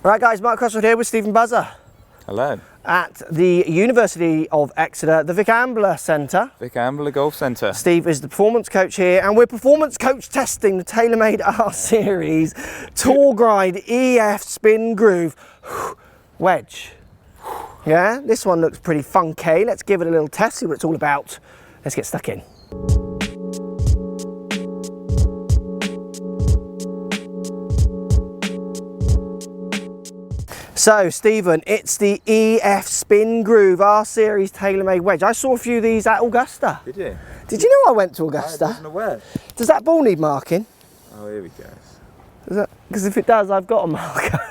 Right guys, Mark Crossfield here with Steve Buzza. Hello. At the University of Exeter, the Vic Ambler Centre. Vic Ambler Golf Centre. Steve is the performance coach here, and we're performance coach testing the TaylorMade R Series Tour Grind EF Spin Groove Wedge. Yeah, this one looks pretty funky. Let's give it a little test, see what it's all about. Let's get stuck in. So Stephen, it's the EF Spin Groove R Series TaylorMade Wedge. I saw a few of these at Augusta. Did you? Did you know I went to Augusta? I wasn't aware. Does that ball need marking? Oh, here we go. Because if it does, I've got a marker.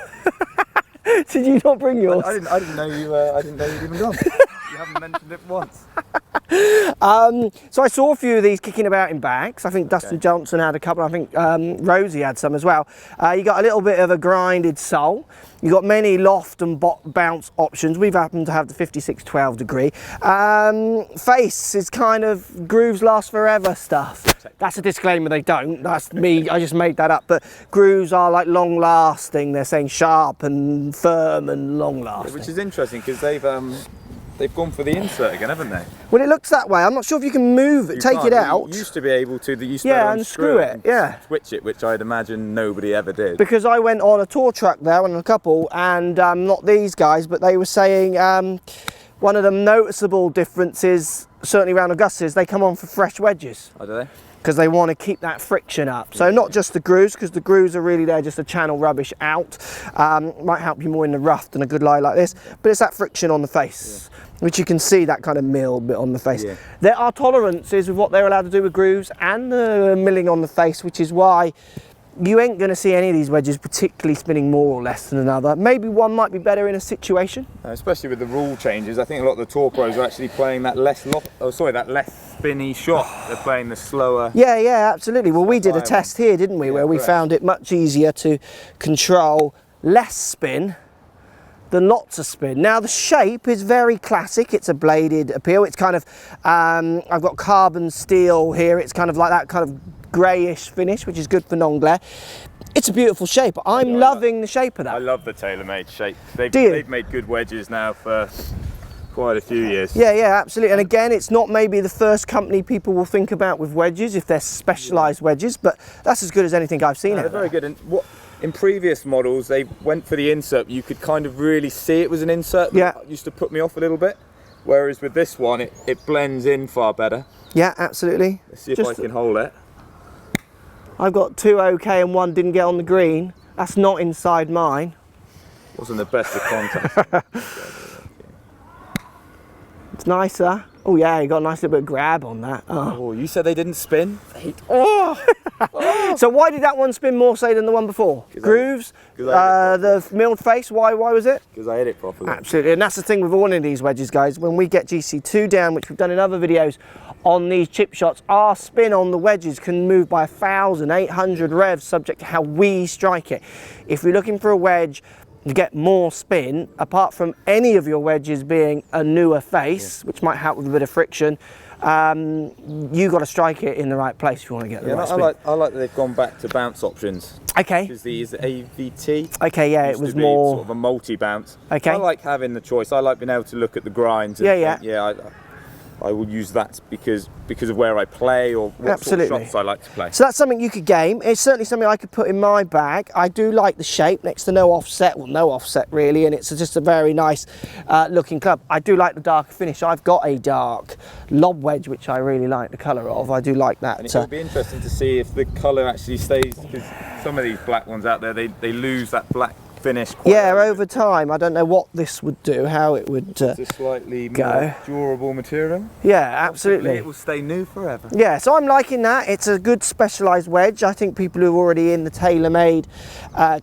Did you not bring yours? I didn't know you. I didn't know you'd even gone. You haven't mentioned it once. So I saw a few of these kicking about in bags. I think Dustin Johnson had a couple. I think Rosie had some as well. You got a little bit of a grinded sole. You got many loft and bounce options. We've happened to have the 5612 degree. Face is kind of grooves last forever stuff. That's a disclaimer, they don't. That's me, I just made that up. But grooves are like long lasting. They're saying sharp and firm and long lasting. Which is interesting because they've gone for the insert again, haven't they? Well, it looks that way. I'm not sure if you can move it, take it out. You used to be able to. You used to unscrew it, yeah. Switch it, which I'd imagine nobody ever did. Because I went on a tour truck there on a couple, and not these guys, but they were saying one of the noticeable differences, certainly around Augusta, is they come on for fresh wedges. Oh, do they? Because they want to keep that friction up. So not just the grooves, because the grooves are really there just to channel rubbish out. Might help you more in the rough than a good lie like this, but it's that friction on the face, which you can see that kind of mill bit on the face. Yeah. There are tolerances with what they're allowed to do with grooves and the milling on the face, which is why you ain't going to see any of these wedges particularly spinning more or less than another. Maybe one might be better in a situation. Especially with the rule changes, I think a lot of the tour pros are actually playing that less spinny shot. They're playing the slower. Yeah, absolutely. Well, we did a test here, didn't we, where we found it much easier to control less spin than lots of spin. Now the shape is very classic. It's a bladed appeal. It's kind of, I've got carbon steel here. It's kind of like that kind of greyish finish, which is good for non-glare. It's a beautiful shape. I'm loving the shape of that. I love the TaylorMade shape. They've made good wedges now for quite a few years. Yeah, absolutely. And again, it's not maybe the first company people will think about with wedges if they're specialised wedges, but that's as good as anything I've seen. They're very good. And in previous models, they went for the insert. You could kind of really see it was an insert. That used to put me off a little bit. Whereas with this one, it blends in far better. Yeah, absolutely. Let's see if I can hold it. I've got two okay and one didn't get on the green. That's not inside mine. Wasn't the best of contact. It's nicer. Oh yeah, you got a nice little bit of grab on that. Oh, you said they didn't spin? So why did that one spin more, say, than the one before? Grooves, the milled face, why was it? Because I hit it properly. Absolutely, and that's the thing with all of these wedges, guys. When we get GC2 down, which we've done in other videos on these chip shots, our spin on the wedges can move by 1,800 revs, subject to how we strike it. If you're looking for a wedge to get more spin, apart from any of your wedges being a newer face, which might help with a bit of friction, you got to strike it in the right place if you want to get the right spin. I like that they've gone back to bounce options. Okay. Is the AVT? Okay, yeah, it was more sort of a multi-bounce. Okay. I like having the choice. I like being able to look at the grinds. And think, I will use that because of where I play or what sort of shots I like to play. So that's something you could game. It's certainly something I could put in my bag. I do like the shape next to no offset, well, no offset really, and it's just a very nice looking club. I do like the darker finish. I've got a dark lob wedge, which I really like the colour of. I do like that. And it would be interesting to see if the colour actually stays, because some of these black ones out there, they lose that black finish over time. I don't know what this would do, how it would it's a slightly more durable material. Yeah, absolutely. It will stay new forever. Yeah, so I'm liking that. It's a good specialised wedge. I think people who are already in the TaylorMade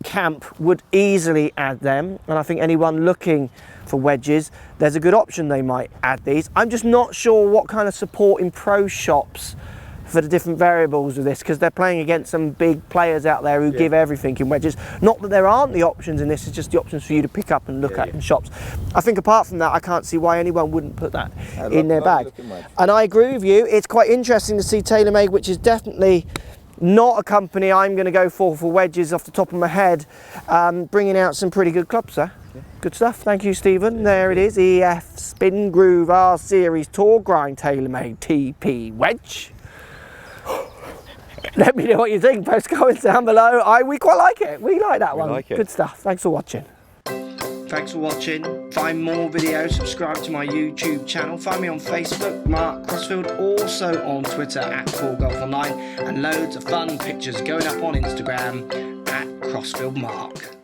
camp would easily add them, and I think anyone looking for wedges, there's a good option they might add these. I'm just not sure what kind of support in pro shops for the different variables of this, because they're playing against some big players out there who give everything in wedges. Not that there aren't the options in this, it's just the options for you to pick up and look at in shops. I think apart from that, I can't see why anyone wouldn't put that in their bag. And I agree with you, it's quite interesting to see TaylorMade, which is definitely Not a company I'm going to go for wedges off the top of my head. Bringing out some pretty good clubs there. Yeah. Good stuff. Thank you, Stephen. There it is. EF Spin Groove R Series Tour Grind TaylorMade TP Wedge. Let me know what you think. Post comments down below. We quite like it. We like that one. Like it. Good stuff. Thanks for watching. Thanks for watching. Find more videos, subscribe to my YouTube channel. Find me on Facebook, Mark Crossfield, also on Twitter at @CallGolfOnline, and loads of fun pictures going up on Instagram at CrossfieldMark.